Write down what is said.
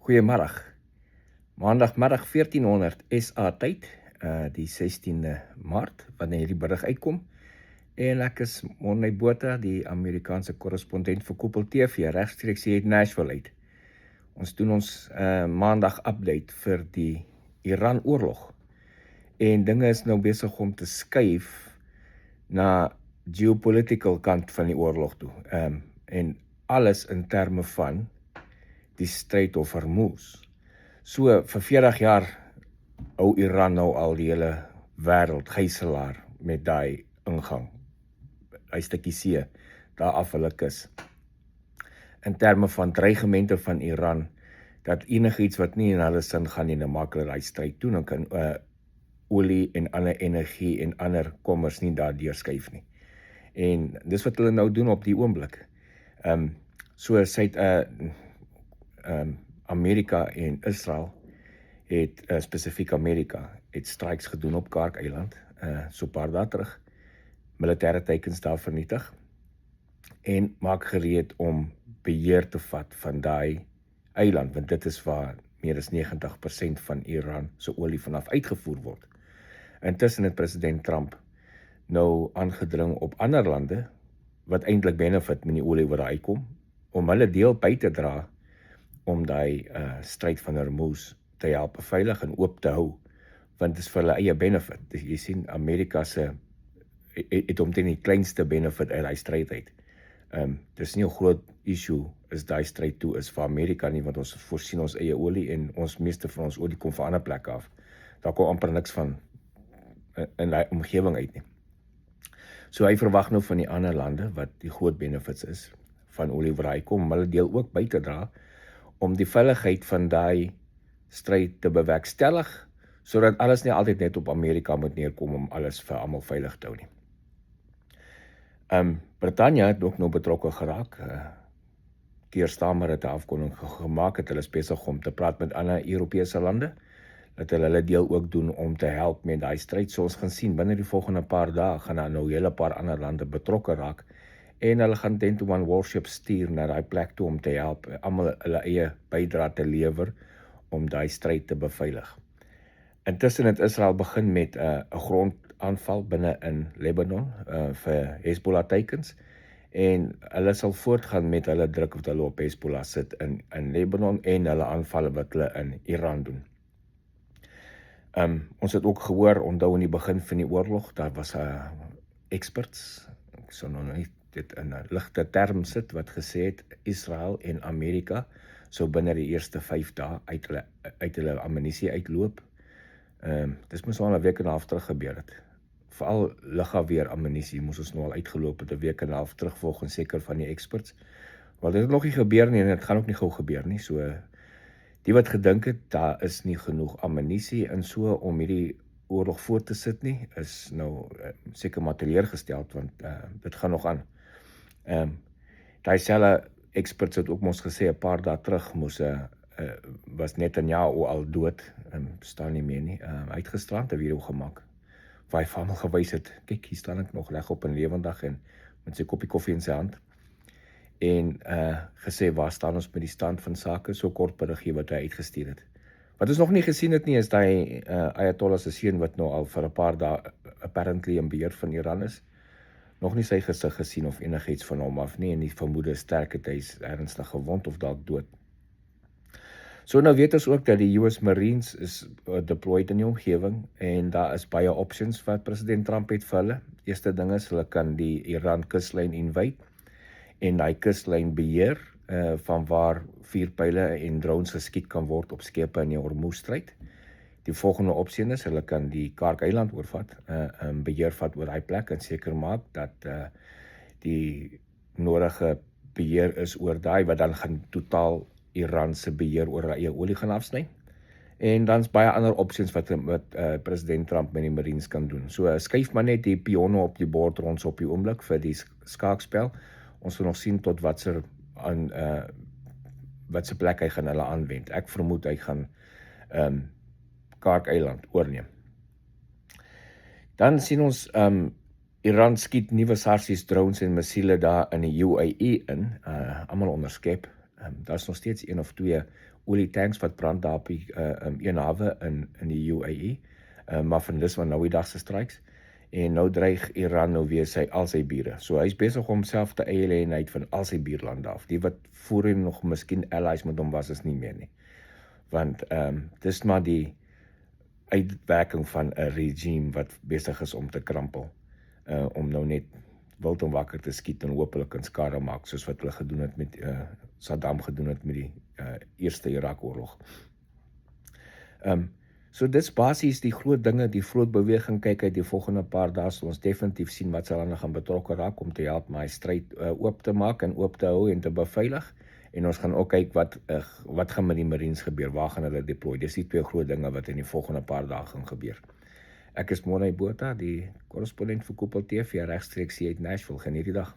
Goeiemiddag. Maandagmiddag 1400 SA tyd, die 16de Maart, wanneer hierdie berig uitkom. En ek is Morney Botha, die Amerikaanse korrespondent vir Koppel TV, regstreeks hier uit Nashville uit. Ons doen ons maandag update vir die Iran-oorlog. En dinge is nou besig om te skuif na geopolitical kant van die oorlog toe. En alles in terme van die Strait of Hormuz. So vir 40 jaar hou Iran nou al die hele wêreld gijslaar met daai ingang. Hy stukkie see, daar af hulle kus. In terme van dreigemente van Iran, dat enigiets wat nie in hulle sin gaan nie, dan maak hulle daai stryd toe, dan kan olie en ander energie en ander kommers nie daar deurskuif nie. En dis wat hulle nou doen op die oomblik. Amerika en Israel het, spesifiek Amerika, het strikes gedoen op Kark-eiland, so 'n paar dae terug, militêre teikens daar vernietig, en maak gereed om beheer te vat van daai eiland, want dit is waar meer as 90% van Iran se olie vanaf uitgevoer word. Intussen het president Trump nou aangedring op ander lande, wat eintlik benefit met die olie wat daar uitkom, om hulle deel by te dra, om die stryd van Hormuz te help beveilig en oop te hou, want dit is vir hulle eie benefit. Dus jy sien, Amerika het omtrent die kleinste benefit uit die stryd uit. Dis nie 'n groot issue is die stryd toe is vir Amerika nie, want ons voorsien ons eie olie en ons meeste van ons olie kom van ander plekke af. Daar kom amper niks van in die omgewing uit nie. So hy verwag nou van die ander lande, wat die groot benefits is, van olie wat hy kom, hulle deel ook by te dra, om die veiligheid van daai stryd te bewerkstellig, sodat alles nie altyd net op Amerika moet neerkom om alles vir almal veilig te hou nie. Britannia het ook nou betrokke geraak. Keir Starmer het 'n afkondiging gemaak, het hulle is besig om te praat met ander Europese lande, dat hulle deel ook doen om te help met daai stryd. So ons gaan sien, binne die volgende paar dae gaan daar nou hele paar ander lande betrokke raak, en hulle gaan 10-to-1 warships stuur na daai plek toe om te help, almal hulle eie bydrae te lewer om daai stryd te beveilig. Intussen het Israel begin met 'n grondaanval binne in Lebanon vir Hezbollah teikens, en hulle sal voortgaan met hulle druk wat hulle op Hezbollah sit in Lebanon en hulle aanvalle wat hulle in Iran doen. Ons het ook gehoor, onthou in die begin van die oorlog, daar was experts, ek sal nou nie dit in 'n ligte term sit, wat gesê het, Israel en Amerika sou binne die eerste 5 dae uit hulle ammunisie uitloop. Dis moes al 'n week en 'n half terug gebeur het. Veral lugafweer ammunisie moes ons nou al uitgeloop het 'n week en 'n half terug, volgens seker van die experts. Want dit het nog nie gebeur nie, en dit gaan ook nie gou gebeur nie. So die wat gedink het, daar is nie genoeg ammunisie en so om hierdie oorlog voort te sit nie, is nou seker maar teleurgesteld, want dit gaan nog aan. Daai selfe experts het ook mos gesê 'n paar dae terug was Netanyahu al dood, staan nie meer nie. Hy het gisterand 'n video gemaak waar hy vir almal gewys het, kyk, hier staan ek nog regop en lewendig en met sy koppie koffie in sy hand, en gesê waar staan ons met die stand van sake, so kort berigie wat hy uitgestuur het. Wat ons nog nie gesien het nie, is die Ayatollah se seun wat nou al vir 'n paar dae apparently in beheer van Iran is. Nog nie sy gesig gesien of enigiets van hom af nie, en die vermoede is sterk het hy is ernstig gewond of dalk dood. So nou weet ons ook dat die US Marines is deployed in die omgewing, en daar is baie options wat president Trump het vir hulle. Eerste ding is, hulle kan die Iran kuslyn invade, en die kuslyn beheer, van waar vuurpyle en drones geskiet kan word op skepe in die Hormuzstryd. Die volgende opsie is, hulle kan die Kark-eiland oorvat, beheer vat oor die plek, en seker maak dat die nodige beheer is oor daai, wat dan gaan totaal Iran se beheer oor eie olie gaan afsny. En dan is baie ander opsies wat president Trump met die Marines kan doen. So skuif maar net die pionne op die bord rond op die oomblik vir die skaakspel. Ons wil nog sien tot wat se plek hy gaan hulle aanwend. Ek vermoed hy gaan Kark-eiland oorneem. Dan sien ons Iran skiet nuwe SARS drones en missiele daar in die UAE in, almal onderskep. Daar's nog steeds 1 of 2 olietanks wat brand daar op die een hawe in die UAE, maar van dis van nou die dag se strikes. En nou dreig Iran nou weer al sy bure. So hy's besig om homself te eie uit van al sy buurlande af. Die wat voorheen nog miskien allies met hom was, is nie meer nie. Want dis maar die uitwerking van 'n regime wat besig is om te krampel, om nou net wild en wakker te skiet en hopelik kan skade maak, soos wat hulle gedoen het met Saddam gedoen het met die eerste Irak-oorlog. So dis basies die groot dinge, die groot beweging. Kyk uit die volgende paar dae sal ons definitief sien wat sal hulle gaan betrokke raak om te help my stryd oop te maak en oop te hou en te beveilig. En ons gaan ook kyk wat gaan met die Marines gebeur, waar gaan hulle deploy. Dis die 2 groot dinge wat in die volgende paar dae gaan gebeur. Ek is Morne Botha, die korrespondent vir Koepel TV regstreeks hier uit Nashville. Geniet die dag.